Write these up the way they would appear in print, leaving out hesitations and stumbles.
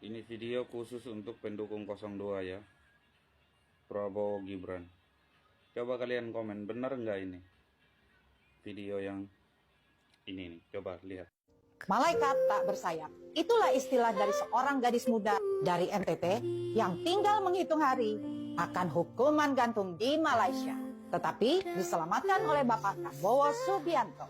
Ini video khusus untuk pendukung 02 ya, Prabowo Gibran. Coba kalian komen, benar nggak ini video yang ini nih? Coba lihat. Malaikat tak bersayap. Itulah istilah dari seorang gadis muda dari NTT yang tinggal menghitung hari akan hukuman gantung di Malaysia. Tetapi diselamatkan oleh Bapak Prabowo Subianto.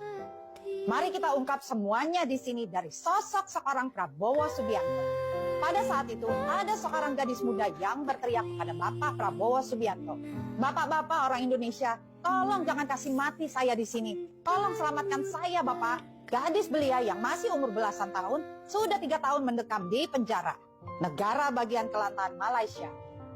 Mari kita ungkap semuanya di sini dari sosok seorang Prabowo Subianto. Pada saat itu ada seorang gadis muda yang berteriak kepada Bapak Prabowo Subianto. Bapak-bapak orang Indonesia, tolong jangan kasih mati saya di sini. Tolong selamatkan saya Bapak. Gadis belia yang masih umur belasan tahun sudah 3 tahun mendekam di penjara. Negara bagian Kelantan Malaysia.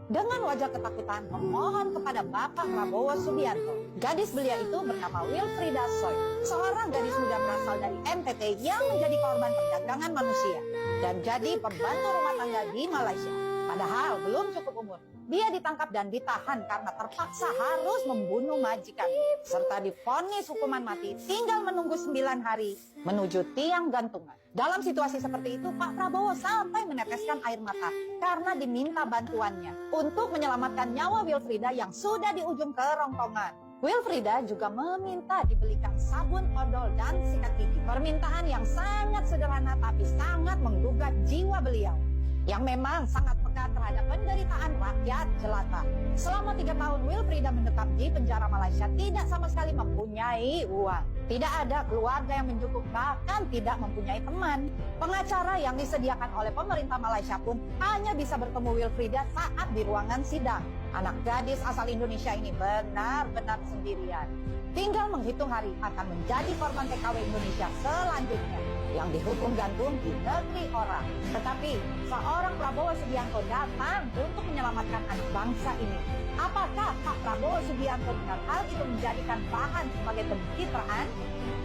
Dengan wajah ketakutan memohon kepada Bapak Prabowo Subianto. Gadis belia itu bernama Wilfrida Soy, seorang gadis muda berasal dari NTT yang menjadi korban perdagangan manusia dan jadi pembantu rumah tangga di Malaysia. Padahal belum cukup umur, dia ditangkap dan ditahan karena terpaksa harus membunuh majikan, serta divonis hukuman mati tinggal menunggu 9 hari menuju tiang gantungan. Dalam situasi seperti itu, Pak Prabowo sampai meneteskan air mata karena diminta bantuannya untuk menyelamatkan nyawa Wilfrida yang sudah di ujung kerongkongan. Wilfrida juga meminta dibelikan sabun odol dan sikat gigi. Permintaan yang sangat sederhana tapi sangat menggugat jiwa beliau, yang memang sangat peka terhadap penderitaan rakyat jelata. Selama 3 tahun Wilfrida mendekam di penjara Malaysia tidak sama sekali mempunyai uang. Tidak ada keluarga yang mencukup, bahkan tidak mempunyai teman. Pengacara yang disediakan oleh pemerintah Malaysia pun hanya bisa bertemu Wilfrida saat di ruangan sidang. Anak gadis asal Indonesia ini benar-benar sendirian. Tinggal menghitung hari akan menjadi korban TKW Indonesia selanjutnya yang dihukum gantung di negeri orang. Tetapi seorang Prabowo Subianto datang untuk menyelamatkan anak bangsa ini. Apakah Pak Prabowo Subianto dengan hal itu menjadikan bahan sebagai pencitraan?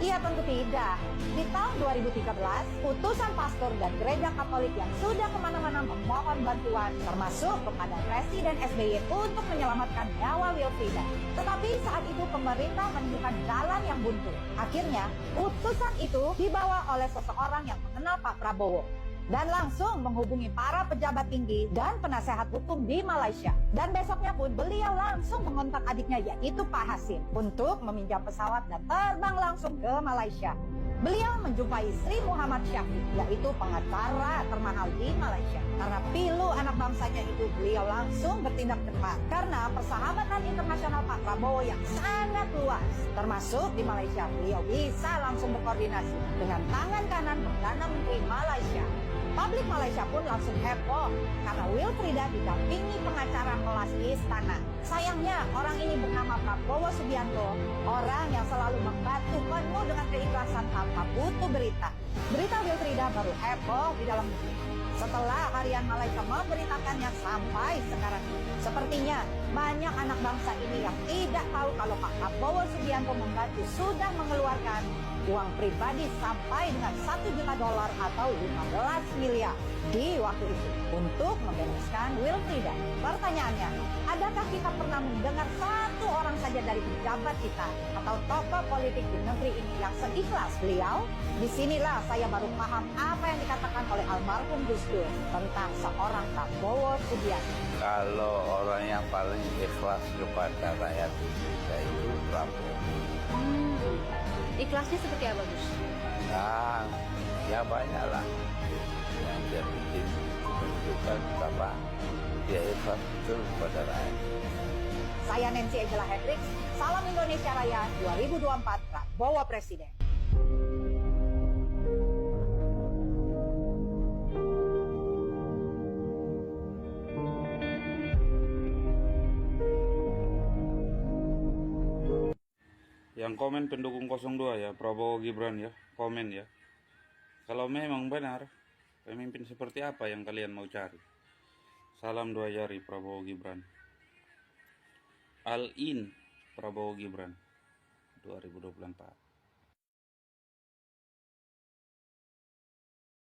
Ia tentu tidak. Di tahun 2013, utusan pastor dan gereja Katolik yang sudah kemana-mana memohon bantuan, termasuk kepada Presiden SBY untuk menyelamatkan nyawa Wilfrida. Tetapi saat itu pemerintah menemukan jalan yang buntu. Akhirnya, utusan itu dibawa oleh seseorang yang mengenal Pak Prabowo dan langsung menghubungi para pejabat tinggi dan penasehat hukum di Malaysia. Dan besoknya pun beliau langsung mengontak adiknya yaitu Pak Hasim untuk meminjam pesawat dan terbang langsung ke Malaysia. Beliau menjumpai Sri Muhammad Syafiq, yaitu pengacara termahal di Malaysia. Karena pilu anak bangsanya itu, beliau langsung bertindak cepat. Karena persahabatan internasional Pak Prabowo yang sangat luas, termasuk di Malaysia, beliau bisa langsung berkoordinasi dengan tangan kanan Perdana Menteri Malaysia. Publik Malaysia pun langsung heboh karena Wilfrida didampingi pengacara kelas istana. Sayangnya orang ini bernama Prabowo Subianto, orang yang selalu membantu penuh dengan keikhlasan tanpa butuh berita. Berita Wilfrida baru heboh di dalam negeri setelah harian Malaysia memberitakannya sampai sekarang ini. Sepertinya banyak anak bangsa ini yang tidak tahu kalau Pak Prabowo Subianto membantu sudah mengeluarkan uang pribadi sampai dengan $1 juta atau 15 miliar di waktu itu untuk membebaskan Wilfrida. Pertanyaannya, adakah kita pernah mendengar satu orang saja dari pejabat kita atau tokoh politik di negeri ini yang seikhlas beliau? Disinilah saya baru paham apa yang dikatakan oleh almarhum Gus Dur tentang seorang Prabowo Subianto. Kalau orang yang paling ikhlas kepada rakyat Indonesia itu Prabowo. Ikhlasnya seperti apa, Gus? Nah, ya banyak lah yang dia bikin menunjukkan betapa dia ikhlas betul kepada rakyat. Saya Nancy Angela Hendricks, salam Indonesia Raya 2024 Prabowo Presiden. Yang komen pendukung 02 ya, Prabowo Gibran ya, komen ya. Kalau memang benar, pemimpin seperti apa yang kalian mau cari? Salam 2 jari Prabowo Gibran. All in Prabowo Gibran 2024.